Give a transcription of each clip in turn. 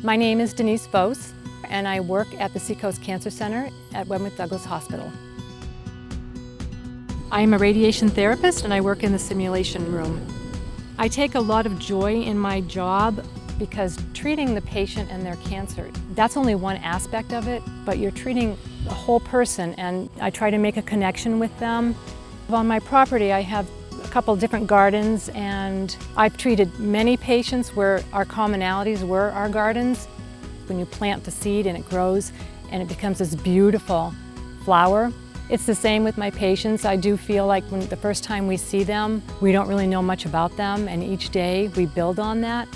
My name is Denise Bose, and I work at the Seacoast Cancer Center at Wentworth-Douglass Hospital. I am a radiation therapist and I work in the simulation room. I take a lot of joy in my job because treating the patient and their cancer, that's only one aspect of it, but you're treating a whole person, and I try to make a connection with them. On my property, I have a couple different gardens, and I've treated many patients where our commonalities were our gardens. When you plant the seed and it grows and it becomes this beautiful flower. It's the same with my patients. I do feel like when the first time we see them, we don't really know much about them, and each day we build on that.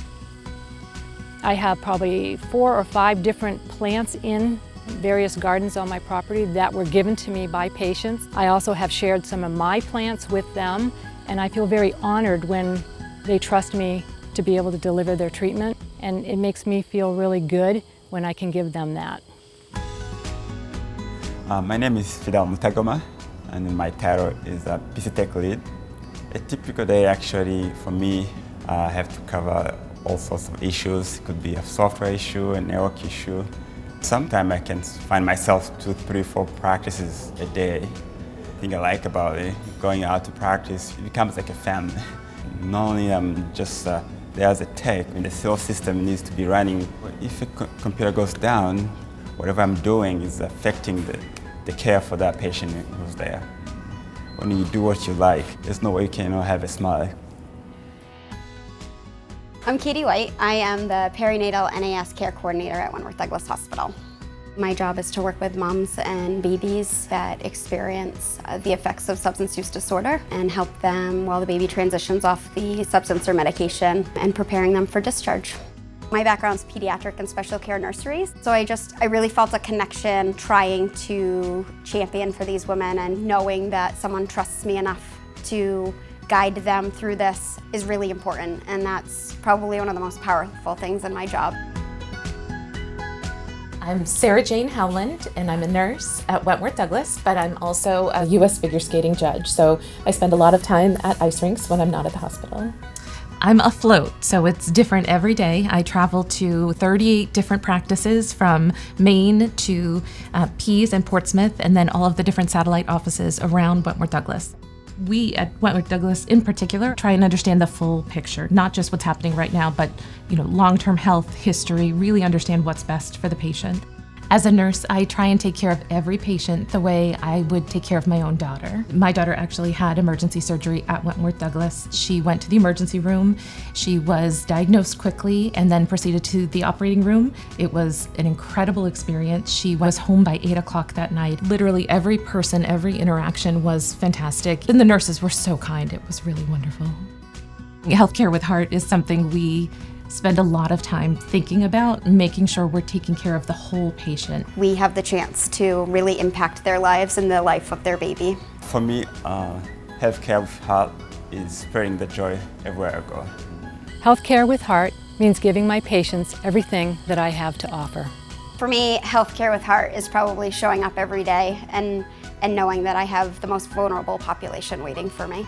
I have probably 4 or 5 different plants in various gardens on my property that were given to me by patients. I also have shared some of my plants with them, and I feel very honored when they trust me to be able to deliver their treatment, and it makes me feel really good when I can give them that. My name is Fidelma Tacoma, and my title is PC Tech Lead. A typical day actually for me, I have to cover all sorts of issues. It could be a software issue, a network issue. Sometimes I can find myself 2, 3, 4 practices a day. The thing I like about it, going out to practice, it becomes like a family. Not only I'm just there as a tech, the sales system needs to be running. If a computer goes down, whatever I'm doing is affecting the care for that patient who's there. When you do what you like, there's no way you can have a smile. I'm Katie White. I am the perinatal NAS care coordinator at Wentworth-Douglass Hospital. My job is to work with moms and babies that experience the effects of substance use disorder and help them while the baby transitions off the substance or medication and preparing them for discharge. My background is pediatric and special care nurseries, so I really felt a connection trying to champion for these women, and knowing that someone trusts me enough to guide them through this is really important, and that's probably one of the most powerful things in my job. I'm Sarah Jane Howland, and I'm a nurse at Wentworth-Douglass, but I'm also a U.S. figure skating judge, so I spend a lot of time at ice rinks when I'm not at the hospital. I'm afloat, so it's different every day. I travel to 38 different practices from Maine to Pease and Portsmouth, and then all of the different satellite offices around Wentworth-Douglass. We at Wentworth-Douglass in particular try and understand the full picture, not just what's happening right now, but long-term health history, really understand what's best for the patient. As a nurse, I try and take care of every patient the way I would take care of my own daughter. My daughter actually had emergency surgery at Wentworth-Douglass. She went to the emergency room. She was diagnosed quickly and then proceeded to the operating room. It was an incredible experience. She was home by 8 o'clock that night. Literally every person, every interaction was fantastic. And the nurses were so kind. It was really wonderful. Healthcare with Heart is something we spend a lot of time thinking about, making sure we're taking care of the whole patient. We have the chance to really impact their lives and the life of their baby. For me, healthcare with heart is spreading the joy everywhere I go. Healthcare with Heart means giving my patients everything that I have to offer. For me, Healthcare with Heart is probably showing up every day and knowing that I have the most vulnerable population waiting for me.